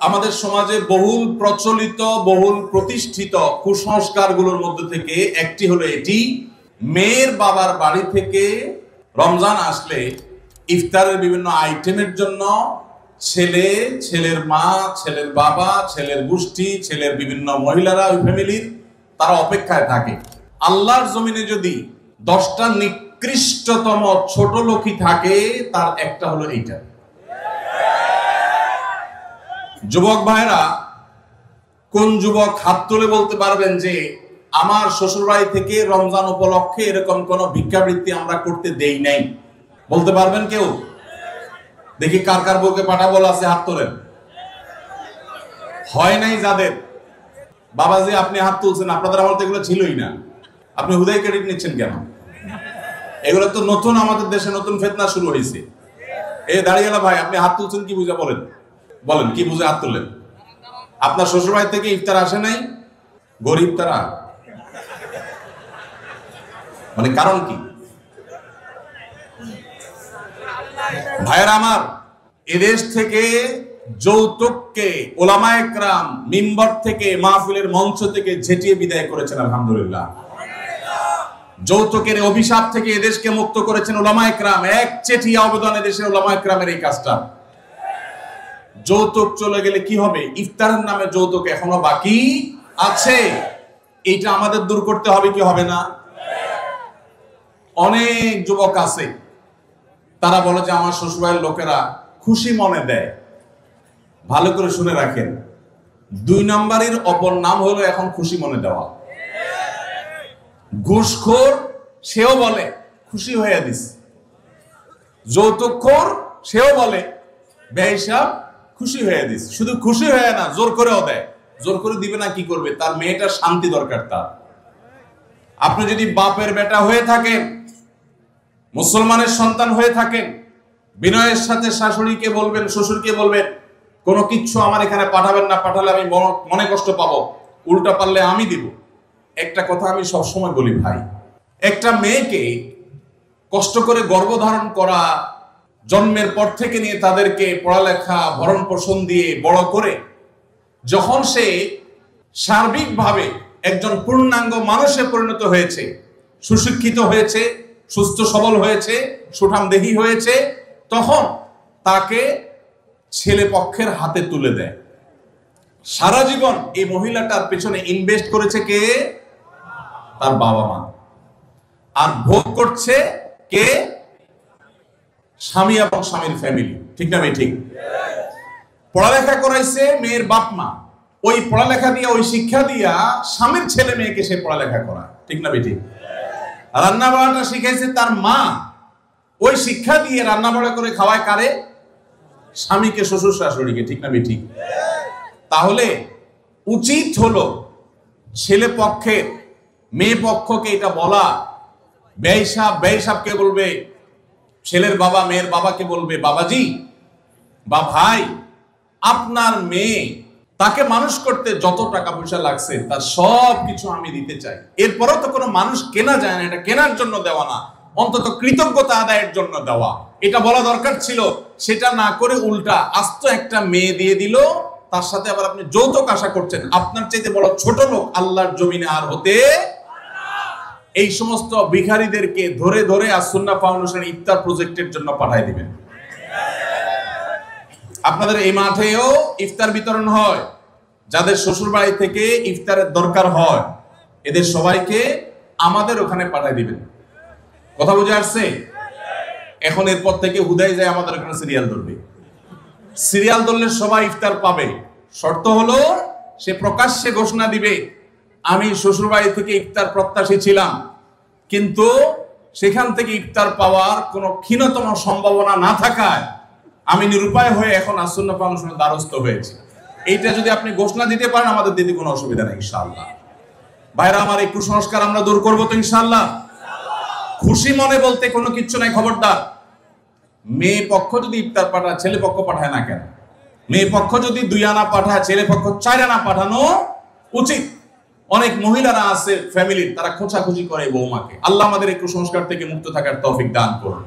আমাদের সমাজে বহুল প্রচলিত বহুল প্রতিষ্ঠিত কুসংস্কারগুলোর মধ্যে থেকে একটি হলো এটি, মেয়ের বাবার বাড়ি থেকে রমজান আসলে ইফতারের বিভিন্ন আইটেমের জন্য ছেলে, ছেলের মা, ছেলের বাবা, ছেলের গোষ্ঠী, ছেলের বিভিন্ন মহিলারা ওই ফ্যামিলির তারা অপেক্ষায় থাকে। আল্লাহর জমিনে যদি 10টা নিকৃষ্টতম ছোট লোকই থাকে তার একটা হলো এইটা। যুবক ভাইরা, কোন যুবক হাত তুলে বলতে পারবেন যে আমার শ্বশুরবাড়ি থেকে রমজান উপলক্ষে এরকম কোন ভিক্ষাবৃত্তি আমরা করতে দেই নাই? বলতে পারবেন কেউ? দেখি কার কার বউকে পাঠা বলা আছে, হাত তোলেন। হয় নাই যাদের। বাবাজি আপনি হাত তুলছেন, আপনাদের আমল তো এগুলো ছিলই না, আপনি হুদাই ক্রেডিট নিচ্ছেন কেন? এগুলো তো নতুন, আমাদের দেশে নতুন ফিতনা শুরু হয়েছে। এই দাঁড়িয়েলা ভাই, আপনি হাত তুলছেন কি বুঝে? বলেন বলেন কি বুঝে হাত তুললেন? আপনার শ্বশুরবাড়ি থেকে ইফতার আসে নাই? গরিব তারা, মানে কারণ কি? ভাইয়েরা আমার, এদেশ থেকে যৌতুককে উলামায়ে কেরাম মিম্বর থেকে, মাহফিলের মঞ্চ থেকে ঝেঁটিয়ে বিদায় করেছেন, আলহামদুলিল্লাহ। যৌতুকের অভিশাপ থেকে এদেশকে মুক্ত করেছেন উলামায়ে কেরাম। এক চেটিয়া অবদান এদেশের উলামায়ে কেরামের এই কাজটা। যৌতুক চলে গেলে কি হবে? ইফতারের নামে যৌতুক এখনো বাকি আছে, এইটা আমাদের দূর করতে হবে কি হবে না? অনেক যুবক আছে তারা বলে যে আমার শ্বশুরবাড়ির লোকেরা খুশি মনে দেয়। ভালো করে শুনে রাখেন, 2 নম্বরের অপর নাম হলো এখন খুশি মনে দেওয়া। ঘুষখোর সেও বলে খুশি হয়ে দিস, যৌতুকখোর সেও বলে বেহিসাব খুশি হয়ে দিস। শুধু খুশি হয়ে না, জোর করেও দেয়। জোর করে দিবে না কি করবে? তার মেয়েটার শান্তি দরকার তার। আপনি যদি বাপের বেটা হয়ে থাকেন, মুসলমানের সন্তান হয়ে থাকেন, বিনয়ের সাথে শাশুড়িকে বলবেন, শ্বশুরকে বলবেন কোনো কিচ্ছু আমার এখানে পাঠাবেন না, পাঠালে আমি মনে কষ্ট পাবো, উল্টা পারলে আমি দিব। একটা কথা আমি সবসময় বলি ভাই, একটা মেয়েকে কষ্ট করে গর্ভধারণ করা, জন্মের পর থেকে নিয়ে তাদেরকে পড়ালেখা ভরণ পোষণ দিয়ে বড় করে যখন সে সার্বিকভাবে একজন পূর্ণাঙ্গ মানুষে পরিণত হয়েছে, সুশিক্ষিত হয়েছে, সুস্থ সবল হয়েছে, সুঠামদেহী হয়েছে, তখন তাকে ছেলে পক্ষের হাতে তুলে দেয়। সারা জীবন এই মহিলাটার পেছনে ইনভেস্ট করেছে কে? তার বাবা মা। আর ভোগ করছে কে? স্বামী এবং স্বামীর ফ্যামিলি। ঠিক না ভাই? ঠিক। পড়ালেখা করাইছে মেয়ের বাপ মা, ওই পড়ালেখা দিয়া, ওই শিক্ষা দিয়া স্বামীর ছেলে মেয়েকে সে পড়ালেখা করা। ঠিক না ভাই? ঠিক। রান্না বাড়াটা শিখাইছে তার মা, ওই শিক্ষা দিয়ে রান্না বাড়া করে খাওয়ায় কারে? স্বামীকে, শ্বশুর শাশুড়িকে। ঠিক না ভাই? ঠিক। তাহলে উচিত হলো ছেলে পক্ষের মেয়ে পক্ষকে এটা বলা, বেহিসাবকে বলবে ছেলের বাবা, মেয়ের বাবাকে বলবে বাবাজি বা ভাই, আপনার মেয়ে তাকে মানুষ করতে যত টাকা পয়সা লাগছে তার সব কিছু আমি দিতে চাই। এরপরও তো কোনো মানুষ কেনা যায় না, এটা কেনার জন্য দেওয়া না, অন্তত কৃতজ্ঞতা আদায়ের জন্য দেওয়া। এটা বলা দরকার ছিল। সেটা না করে উল্টা আস্ত একটা মেয়ে দিয়ে দিল, তার সাথে আবার আপনি যৌতুক আশা করছেন। আপনার চাইতে বড় ছোট লোক আল্লাহর জমিনে আর হতে। এই সমস্ত ভিখারীদেরকে ধরে ধরে আজ সুন্নাহ ফাউন্ডেশন ইফতার প্রজেক্টের জন্য পাঠিয়ে দিবেন। আপনাদের এই মাঠেও ইফতার বিতরণ হয়। যাদের শ্বশুর বাড়ি থেকে ইফতারের দরকার হয়, এদের সবাইকে আমাদের ওখানে পাঠিয়ে দিবেন। কথা বুঝে আসছে? এখন এরপর থেকে হুদাই যায় আমাদের ওখানে সিরিয়াল ধরবে। সিরিয়াল ধরলে সবাই ইফতার পাবে। শর্ত হলো সে প্রকাশ্যে ঘোষণা দিবে, আমি শ্বশুর বাড়ি থেকে ইফতার প্রত্যাশী ছিলাম, কিন্তু সেখান থেকে ইফতার পাওয়ার কোনো ক্ষীণতম সম্ভাবনা না থাকায় আমি নিরুপায় হয়ে এখন সুন্নাহ ফাউন্ডেশনের দ্বারস্থ হয়েছি। এইটা যদি আপনি ঘোষণা দিতে পারেন, আমাদের দিতে কোনো অসুবিধা নেই ইনশাআল্লাহ। ভাইরা আমার, এই কুসংস্কার আমরা দূর করবো তো ইনশাআল্লাহ। খুশি মনে বলতে কোনো কিচ্ছু নাই। খবরদার, মেয়ে পক্ষ যদি ইফতার পাঠায়, ছেলে পক্ষ পাঠায় না কেন? মেয়ে পক্ষ যদি 2 আনা পাঠায়, ছেলে পক্ষ 4 আনা পাঠানো উচিত। অনেক মহিলারা আছে ফ্যামিলির, তারা খোঁচাখুচি করে বৌমাকে। আল্লাহ আমাদের এই কুসংস্কার থেকে মুক্ত থাকার তৌফিক দান করুন।